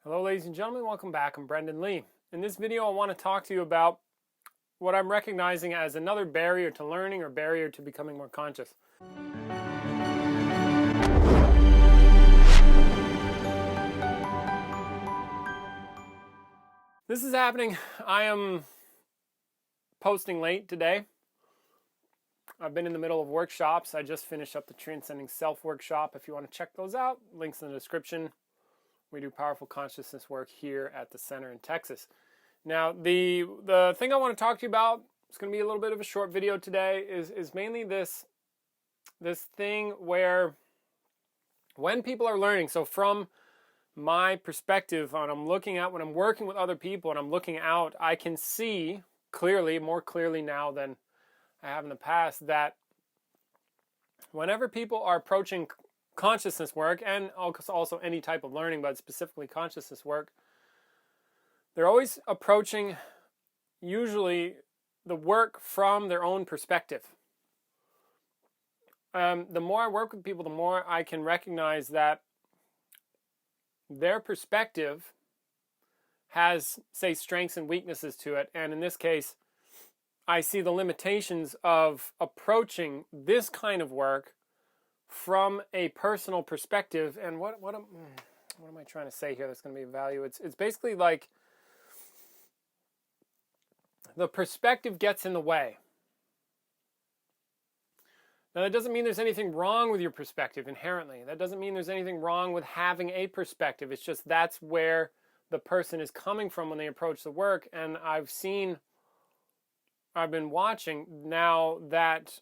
Hello ladies and gentlemen, welcome back. I'm Brendan Lee. In this video I want to talk to you about what I'm recognizing as another barrier to learning or barrier to becoming more conscious. This is happening. I am posting late today. I've been in the middle of workshops. I just finished up the Transcending Self workshop. If you want to check those out, links in the description. We do powerful consciousness work here at the center in Texas. Now, the thing I want to talk to you about, it's going to be a little bit of a short video today, is mainly this thing where when people are learning, so from my perspective, when I'm looking at, when I'm working with other people and I'm looking out, I can see clearly, more clearly now than I have in the past, that whenever people are approaching consciousness work, and also any type of learning, but specifically consciousness work, they're always approaching usually the work from their own perspective. The more I work with people, the more I can recognize that their perspective has, say, strengths and weaknesses to it. And in this case, I see the limitations of approaching this kind of work from a personal perspective. And what am I trying to say here that's going to be of value? It's basically like the perspective gets in the way. Now, that doesn't mean there's anything wrong with your perspective inherently. That doesn't mean there's anything wrong with having a perspective. It's just that's where the person is coming from when they approach the work. And I've been watching now that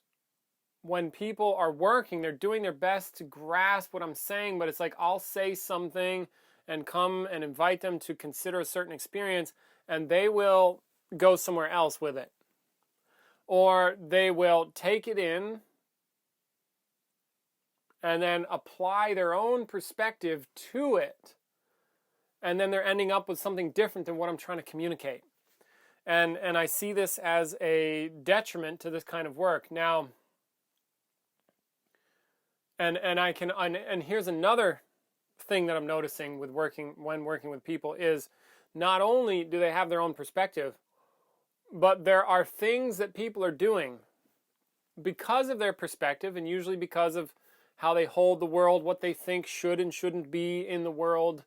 when people are working, they're doing their best to grasp what I'm saying, but it's like I'll say something and come and invite them to consider a certain experience, and they will go somewhere else with it. Or they will take it in and then apply their own perspective to it. And then they're ending up with something different than what I'm trying to communicate. And I see this as a detriment to this kind of work. Now, and here's another thing that I'm noticing when working with people is not only do they have their own perspective, but there are things that people are doing because of their perspective, and usually because of how they hold the world, what they think should and shouldn't be in the world,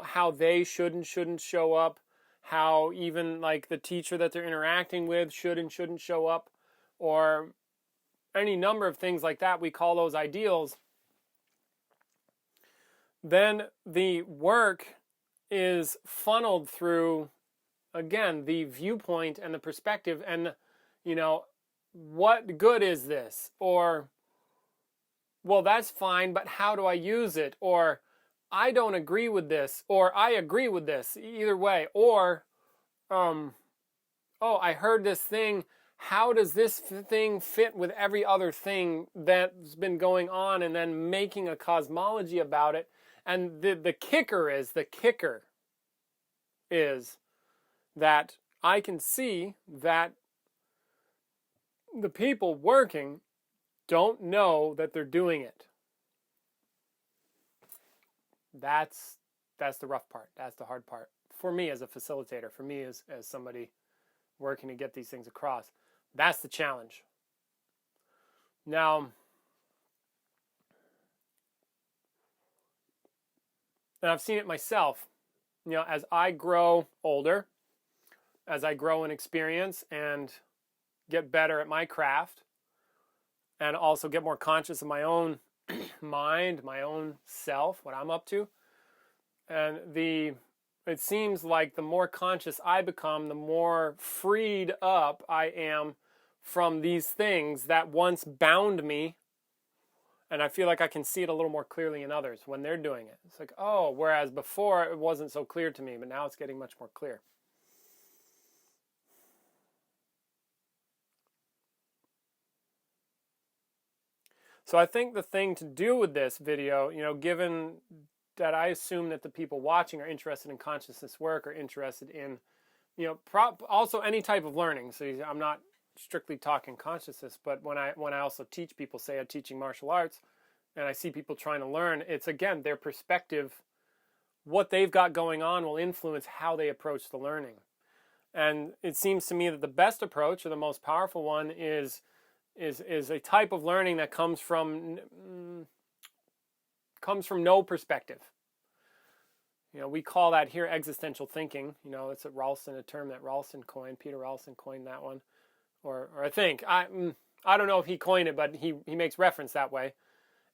how they should and shouldn't show up, how even like the teacher that they're interacting with should and shouldn't show up, or any number of things like that. We call those ideals. Then the work is funneled through, again, the viewpoint and the perspective, and what good is this? Or, well, that's fine, but how do I use it? Or, I don't agree with this, or I agree with this, either way. Or, I heard this thing, how does this thing fit with every other thing that's been going on, and then making a cosmology about it. And the kicker is that I can see that the people working don't know that they're doing it. That's the rough part. That's the hard part. For me as a facilitator, for me as somebody working to get these things across, that's the challenge. Now, and I've seen it myself, as I grow older, as I grow in experience and get better at my craft, and also get more conscious of my own mind, my own self, what I'm up to. And it seems like the more conscious I become, the more freed up I am from these things that once bound me. And I feel like I can see it a little more clearly in others when they're doing it. It's like, oh, whereas before it wasn't so clear to me, but now it's getting much more clear. So I think the thing to do with this video, given that I assume that the people watching are interested in consciousness work, or interested in, also any type of learning. So I'm not strictly talking consciousness, but when I also teach people, say I'm teaching martial arts, and I see people trying to learn, it's again their perspective what they've got going on will influence how they approach the learning. And it seems to me that the best approach, or the most powerful one, is a type of learning that comes from no perspective. We call that here existential thinking. It's a term that Ralston coined. Peter Ralston coined that one, or I think I don't know if he coined it, but he makes reference that way.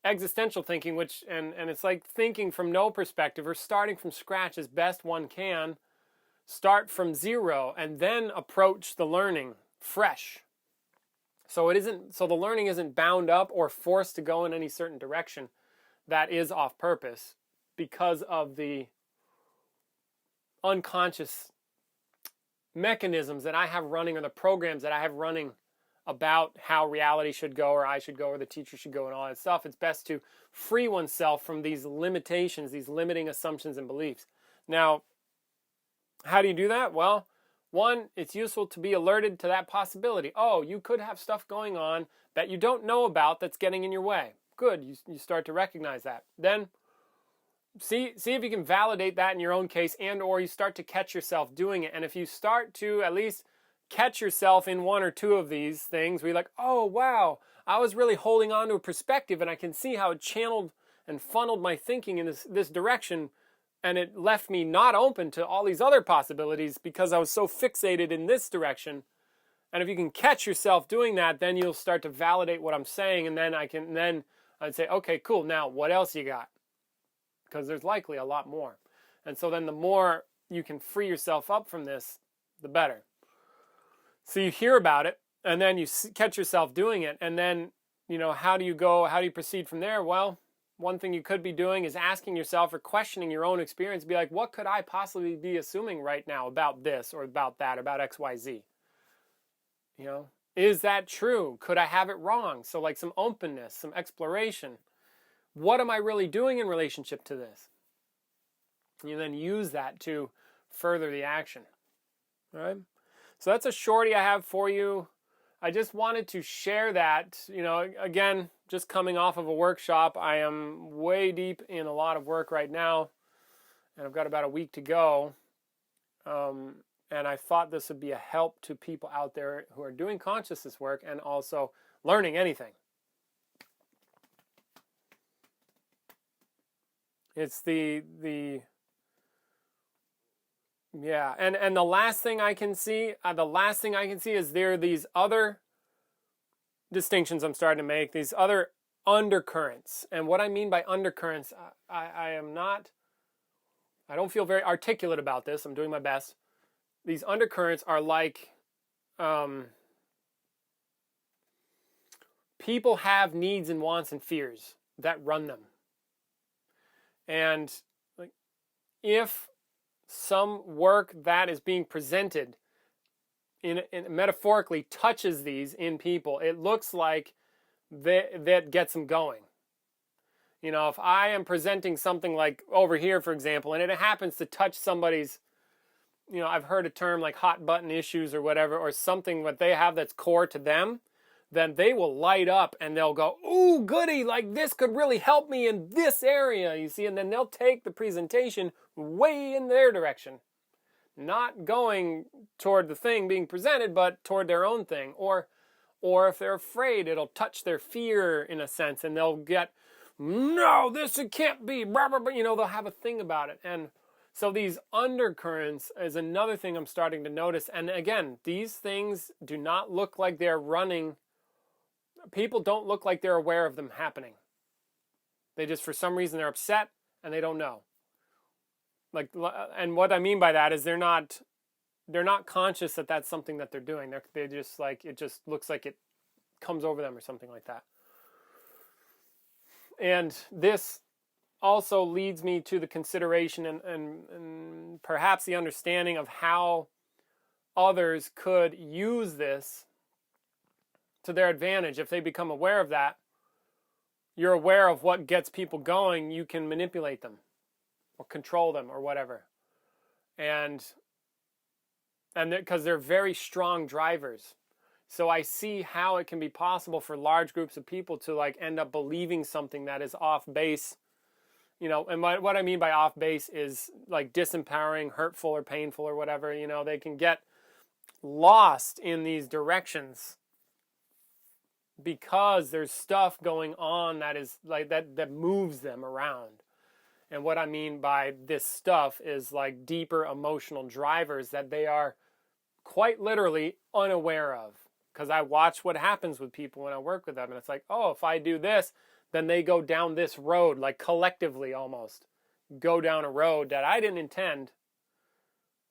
Existential thinking, which and it's like thinking from no perspective, or starting from scratch as best one can. Start from zero and then approach the learning fresh. So the learning isn't bound up or forced to go in any certain direction that is off purpose because of the unconscious mechanisms that I have running, or the programs that I have running about how reality should go, or I should go, or the teacher should go, and all that stuff. It's best to free oneself from these limitations, these limiting assumptions and beliefs. Now, how do you do that? Well, one, it's useful to be alerted to that possibility. Oh, you could have stuff going on that you don't know about that's getting in your way. Good, you start to recognize that. Then see if you can validate that in your own case, and or you start to catch yourself doing it. And if you start to at least catch yourself in one or two of these things, where you're like, oh wow, I was really holding on to a perspective, and I can see how it channeled and funneled my thinking in this direction, and it left me not open to all these other possibilities because I was so fixated in this direction. And if you can catch yourself doing that, then you'll start to validate what I'm saying, and then I'd say, okay, cool, now what else you got? Because there's likely a lot more. And so then the more you can free yourself up from this, the better. So you hear about it, and then you catch yourself doing it, and then, how do you proceed from there? Well, one thing you could be doing is asking yourself or questioning your own experience. Be like, what could I possibly be assuming right now about this or about that, about X, Y, Z? Is that true? Could I have it wrong? So like some openness, some exploration. What am I really doing in relationship to this? You then use that to further the action. All right? So that's a shorty I have for you. I just wanted to share that, again, just coming off of a workshop. I am way deep in a lot of work right now, and I've got about a week to go. And I thought this would be a help to people out there who are doing consciousness work and also learning anything. It's yeah, and the last thing I can see, is there are these other distinctions I'm starting to make, these other undercurrents. And what I mean by undercurrents, I don't feel very articulate about this. I'm doing my best. These undercurrents are like, people have needs and wants and fears that run them. And like, if some work that is being presented in metaphorically touches these in people, it looks like that gets them going. If I am presenting something like over here, for example, and it happens to touch somebody's, I've heard a term like hot button issues or whatever, or something that they have that's core to them, then they will light up and they'll go, ooh, goody, like this could really help me in this area, you see, and then they'll take the presentation way in their direction. Not going toward the thing being presented, but toward their own thing. Or if they're afraid, it'll touch their fear in a sense, and they'll get, no, it can't be, blah, blah, blah. They'll have a thing about it. And so these undercurrents is another thing I'm starting to notice. And again, these things do not look like they're running. People don't look like they're aware of them happening. They just, for some reason, they're upset and they don't know. And what I mean by that is they're not conscious that that's something that they're doing. They just like, it just looks like it comes over them or something like that. And this also leads me to the consideration and perhaps the understanding of how others could use this to their advantage. If they become aware of that, you're aware of what gets people going, you can manipulate them or control them or whatever. And because they're very strong drivers. So I see how it can be possible for large groups of people to like end up believing something that is off base You know, and what I mean by off base is like disempowering, hurtful, or painful, or whatever. You know, they can get lost in these directions because there's stuff going on that is like that moves them around. And what I mean by this stuff is like deeper emotional drivers that they are quite literally unaware of. Because I watch what happens with people when I work with them, and it's like, oh, if I do this, then they go down this road, like collectively almost go down a road that I didn't intend,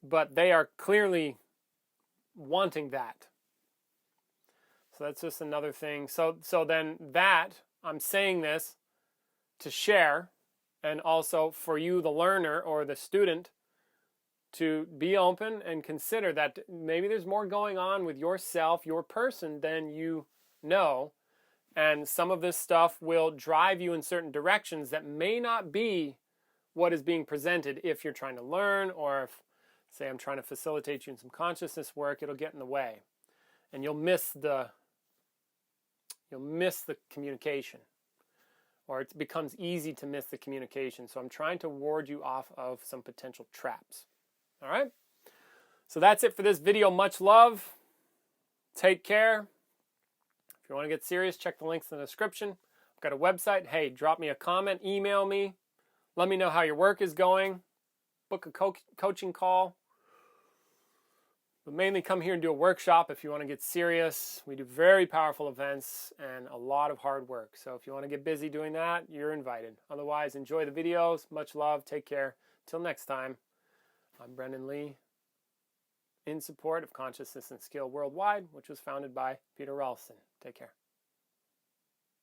but they are clearly wanting that. So that's just another thing. So then that, I'm saying this to share, and also for you, the learner or the student, to be open and consider that maybe there's more going on with yourself, your person, than you know. And some of this stuff will drive you in certain directions that may not be what is being presented if you're trying to learn, or if, say, I'm trying to facilitate you in some consciousness work, it'll get in the way. And you'll miss the communication, or it becomes easy to miss the communication. So I'm trying to ward you off of some potential traps. All right? So that's it for this video. Much love. Take care. If you want to get serious, check the links in the description. I've got a website. Hey, drop me a comment, email me. Let me know how your work is going. Book a coaching call. But mainly come here and do a workshop if you want to get serious. We do very powerful events and a lot of hard work. So if you want to get busy doing that, you're invited. Otherwise, enjoy the videos. Much love. Take care. Till next time, I'm Brendan Lee, in support of Consciousness and Skill Worldwide, which was founded by Peter Ralston. Take care.